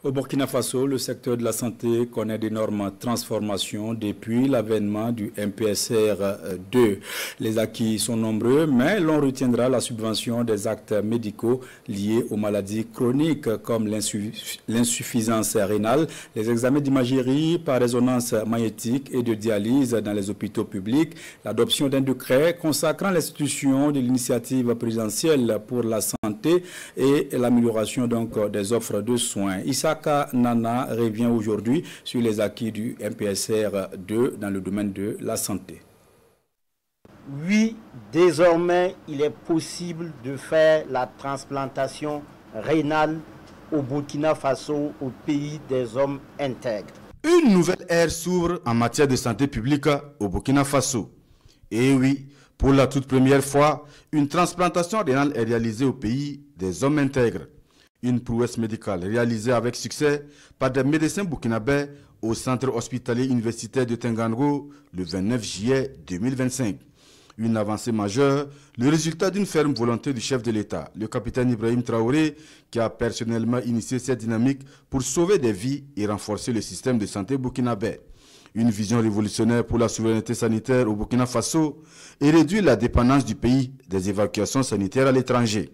Au Burkina Faso, le secteur de la santé connaît d'énormes transformations depuis l'avènement du MPSR2. Les acquis sont nombreux, mais l'on retiendra la subvention des actes médicaux liés aux maladies chroniques comme l'insuffisance rénale, les examens d'imagerie par résonance magnétique et de dialyse dans les hôpitaux publics, l'adoption d'un décret consacrant l'institution de l'initiative présidentielle pour la santé et l'amélioration donc des offres de soins. Isaka Nana revient aujourd'hui sur les acquis du MPSR2 dans le domaine de la santé. Oui, désormais, il est possible de faire la transplantation rénale au Burkina Faso, au pays des hommes intègres. Une nouvelle ère s'ouvre en matière de santé publique au Burkina Faso. Et oui, pour la toute première fois, une transplantation rénale est réalisée au pays des hommes intègres. Une prouesse médicale réalisée avec succès par des médecins burkinabés au centre hospitalier universitaire de Tengango le 29 juillet 2025. Une avancée majeure, le résultat d'une ferme volonté du chef de l'État, le capitaine Ibrahim Traoré, qui a personnellement initié cette dynamique pour sauver des vies et renforcer le système de santé burkinabé. Une vision révolutionnaire pour la souveraineté sanitaire au Burkina Faso et réduire la dépendance du pays des évacuations sanitaires à l'étranger.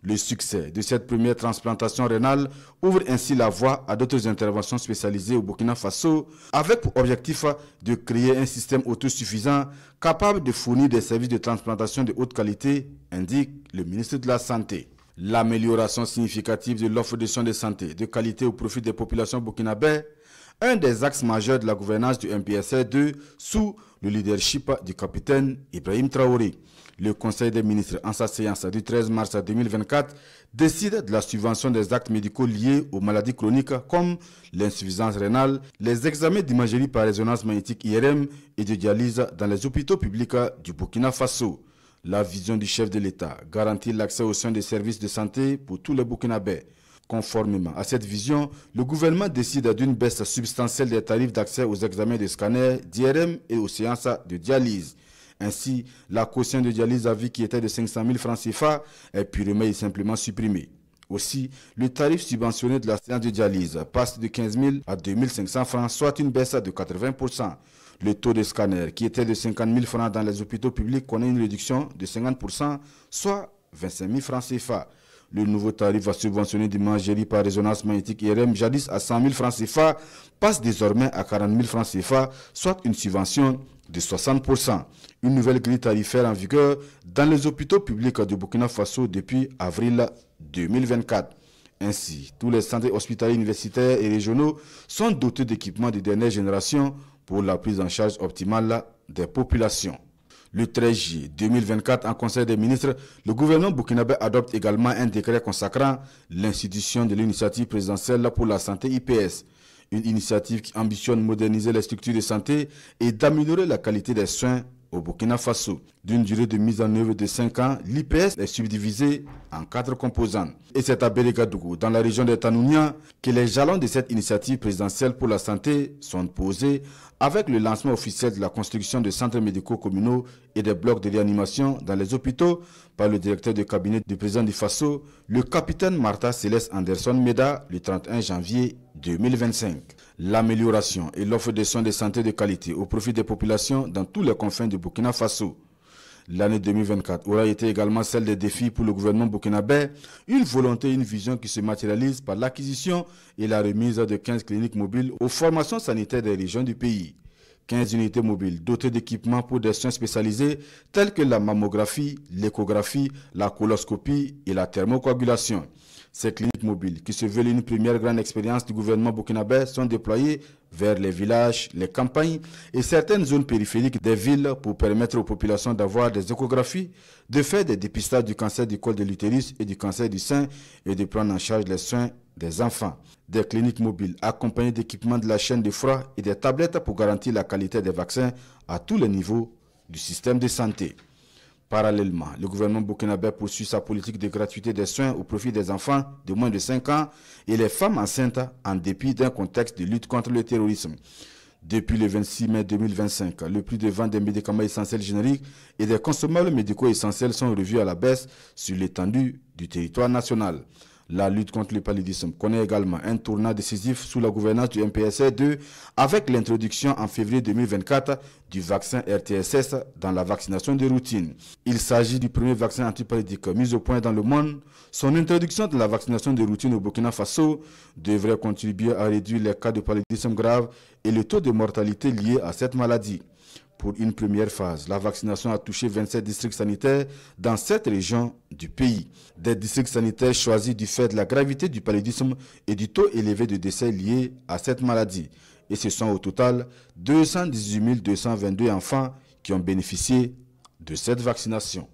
Le succès de cette première transplantation rénale ouvre ainsi la voie à d'autres interventions spécialisées au Burkina Faso avec pour objectif de créer un système autosuffisant capable de fournir des services de transplantation de haute qualité, indique le ministre de la Santé. L'amélioration significative de l'offre de soins de santé de qualité au profit des populations burkinabées, un des axes majeurs de la gouvernance du MPSR2 sous le leadership du capitaine Ibrahim Traoré. Le Conseil des ministres, en sa séance du 13 mars 2024, décide de la subvention des actes médicaux liés aux maladies chroniques comme l'insuffisance rénale, les examens d'imagerie par résonance magnétique IRM et de dialyse dans les hôpitaux publics du Burkina Faso. La vision du chef de l'État garantit l'accès aux soins des services de santé pour tous les Burkinabés. Conformément à cette vision, le gouvernement décide d'une baisse substantielle des tarifs d'accès aux examens de scanner, d'IRM et aux séances de dialyse. Ainsi, la caution de dialyse à vie qui était de 500 000 francs CFA est purement et simplement supprimée. Aussi, le tarif subventionné de la séance de dialyse passe de 15 000 à 2 500 francs, soit une baisse de 80%. Le taux de scanner qui était de 50 000 francs dans les hôpitaux publics connaît une réduction de 50%, soit 25 000 francs CFA. Le nouveau tarif à subventionner d'imagerie par résonance magnétique IRM, jadis à 100 000 francs CFA, passe désormais à 40 000 francs CFA, soit une subvention de 60%. Une nouvelle grille tarifaire en vigueur dans les hôpitaux publics de Burkina Faso depuis avril 2024. Ainsi, tous les centres hospitaliers universitaires et régionaux sont dotés d'équipements de dernière génération pour la prise en charge optimale des populations. Le 13 juillet 2024, en Conseil des ministres, le gouvernement burkinabé adopte également un décret consacrant l'institution de l'initiative présidentielle pour la santé IPS. Une initiative qui ambitionne de moderniser les structures de santé et d'améliorer la qualité des soins au Burkina Faso. D'une durée de mise en œuvre de 5 ans, l'IPS est subdivisée en 4 composantes. Et c'est à Bérégadougou, dans la région de Tanounia, que les jalons de cette initiative présidentielle pour la santé sont posés avec le lancement officiel de la construction de centres médicaux communaux et des blocs de réanimation dans les hôpitaux par le directeur de cabinet du président du Faso, le capitaine Martha Céleste Anderson Meda, le 31 janvier 2025. L'amélioration et l'offre de soins de santé de qualité au profit des populations dans tous les confins du Burkina Faso. L'année 2024 aura été également celle des défis pour le gouvernement burkinabé, une volonté et une vision qui se matérialisent par l'acquisition et la remise de 15 cliniques mobiles aux formations sanitaires des régions du pays. 15 unités mobiles dotées d'équipements pour des soins spécialisés tels que la mammographie, l'échographie, la coloscopie et la thermocoagulation. Ces cliniques mobiles, qui se veulent une première grande expérience du gouvernement burkinabé, sont déployées vers les villages, les campagnes et certaines zones périphériques des villes pour permettre aux populations d'avoir des échographies, de faire des dépistages du cancer du col de l'utérus et du cancer du sein et de prendre en charge les soins des enfants. Des cliniques mobiles accompagnées d'équipements de la chaîne de froid et des tablettes pour garantir la qualité des vaccins à tous les niveaux du système de santé. Parallèlement, le gouvernement burkinabé poursuit sa politique de gratuité des soins au profit des enfants de moins de 5 ans et les femmes enceintes en dépit d'un contexte de lutte contre le terrorisme. Depuis le 26 mai 2025, le prix de vente des médicaments essentiels génériques et des consommables médicaux essentiels sont revus à la baisse sur l'étendue du territoire national. La lutte contre le paludisme connaît également un tournant décisif sous la gouvernance du MPSR2 avec l'introduction en février 2024 du vaccin RTSS dans la vaccination de routine. Il s'agit du premier vaccin antipaludique mis au point dans le monde. Son introduction dans la vaccination de routine au Burkina Faso devrait contribuer à réduire les cas de paludisme grave et le taux de mortalité lié à cette maladie. Pour une première phase, la vaccination a touché 27 districts sanitaires dans 7 régions du pays. Des districts sanitaires choisis du fait de la gravité du paludisme et du taux élevé de décès liés à cette maladie. Et ce sont au total 218 222 enfants qui ont bénéficié de cette vaccination.